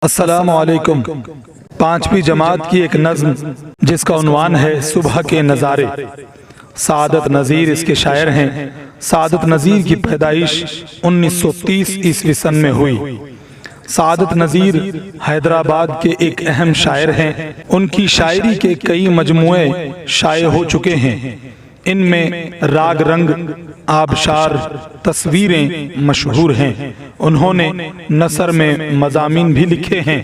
السلام علیکم۔ پانچویں جماعت کی ایک نظم جس کا عنوان ہے صبح کے نظارے۔ سعادت نذیر اس کے شاعر ہیں۔ سعادت نذیر کی پیدائش 1930 عیسوی سن میں ہوئی۔ سعادت نذیر حیدرآباد کے ایک اہم شاعر ہیں۔ ان کی شاعری کے کئی مجموعے شائع ہو چکے ہیں۔ ان میں راگ رنگ، آبشار، تصویریں مشہور ہیں۔ انہوں نے نثر میں مضامین بھی لکھے ہیں۔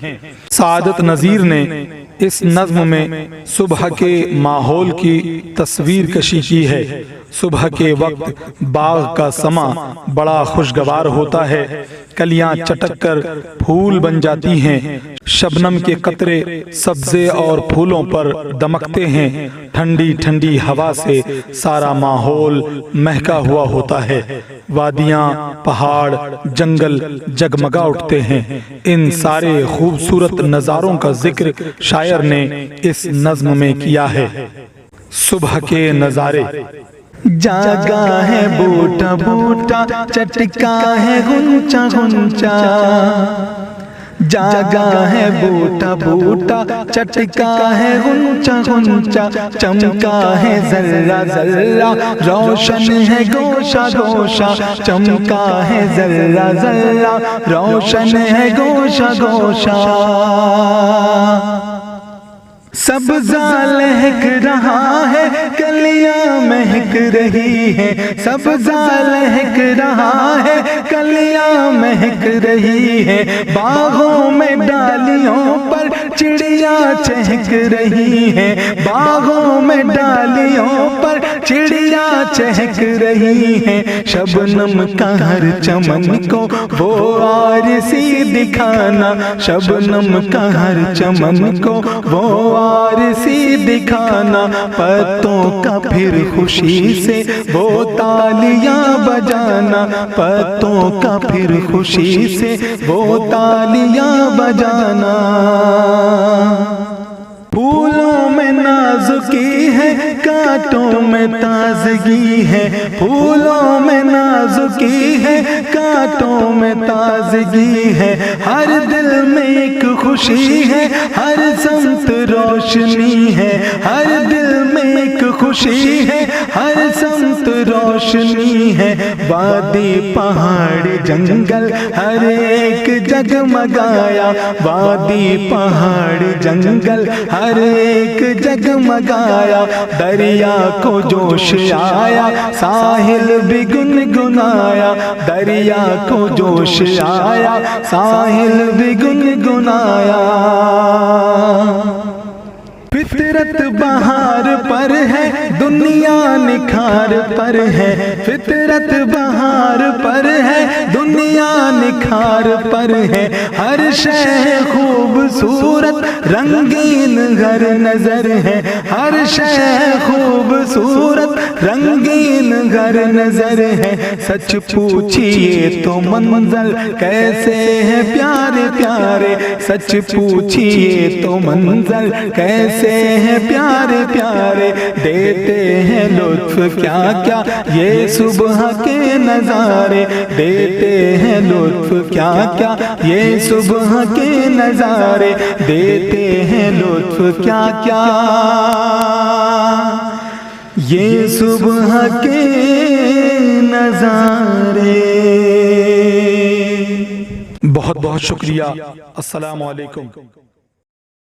سعادت نذیر نے اس نظم میں صبح کے ماحول کی تصویر کشی کی ہے۔ صبح کے وقت باغ کا سما بڑا خوشگوار ہوتا ہے۔ کلیاں چٹک کر پھول بن جاتی ہیں۔ شبنم کے قطرے سبزے اور پھولوں پر دمکتے ہیں۔ ٹھنڈی ٹھنڈی ہوا سے سارا ماحول مہکا ہوا ہوتا ہے۔ وادیاں، پہاڑ، جنگل جگمگا اٹھتے ہیں۔ ان سارے خوبصورت نظاروں کا ذکر شاعر نے اس نظم میں کیا ہے۔ صبح کے نظارے۔ جاگا ہے بوٹا بوٹا، چٹکا ہے غنچہ غنچہ۔ جاگا ہے بوٹا بوٹا، چٹکا ہے غنچہ غنچہ۔ چمکا ہے ذرہ ذرہ، روشن ہے گوشہ گوشہ۔ چمکا ہے ذرہ ذرہ، روشن ہے گوشہ گوشہ۔ سبزہ لہک رہا ہے، کلیاں مہک رہی ہے۔ سبزہ لہک رہا ہے، کلیاں مہک رہی ہے۔ باغوں میں ڈالیوں پر چڑیا چہک رہی ہے۔ باغوں میں ڈالیوں پر چڑیا چہک رہی ہے۔ شبنم کا ہر چمن کو وہ آرسی دکھانا۔ شبنم کا ہر چمن کو وہ آرسی دکھانا۔ پتوں کا پھر خوشی سے وہ تالیاں بجانا۔ پتوں کا پھر خوشی سے وہ تالیاں بجانا۔ پھولوں میں نازکی ہے، کانٹوں میں تازگی ہے۔ پھولوں میں نازکی ہے، کانٹوں میں تازگی ہے۔ ہر دل میں ایک خوشی ہے، ہر سمت روشنی ہے۔ ہر دل میں ایک خوشی ہے، ہر سمت روشنی ہے۔ وادی پہاڑ جنگل ہر ایک جگمگایا۔ وادی پہاڑ جنگل ہر ایک جگمگایا۔ دریا کو جوش آیا، ساحل بھی گنگنایا۔ دریا کو جوش آیا، ساحل بھی گنگنایا۔ فطرت بہار پر ہے، دنیا نکھار پر ہے۔ فطرت بہار پر ہے، دنیا نکھار پر ہے۔ ہر شے خوبصورت رنگین ہر نظر ہے۔ ہر شے خوبصورت رنگین ہر نظر ہے۔ سچ پوچھئے تو منظر کیسے ہے پیارے پیارے۔ سچ پوچھئے تو منظر کیسے ہیں پیارے پیارے۔ دیتے ہیں لطف کیا کیا یہ صبح کے نظارے۔ دیتے ہیں لطف کیا کیا یہ صبح کے نظارے۔ دیتے ہیں لطف کیا کیا یہ صبح کے نظارے۔ بہت بہت شکریہ۔ السلام علیکم۔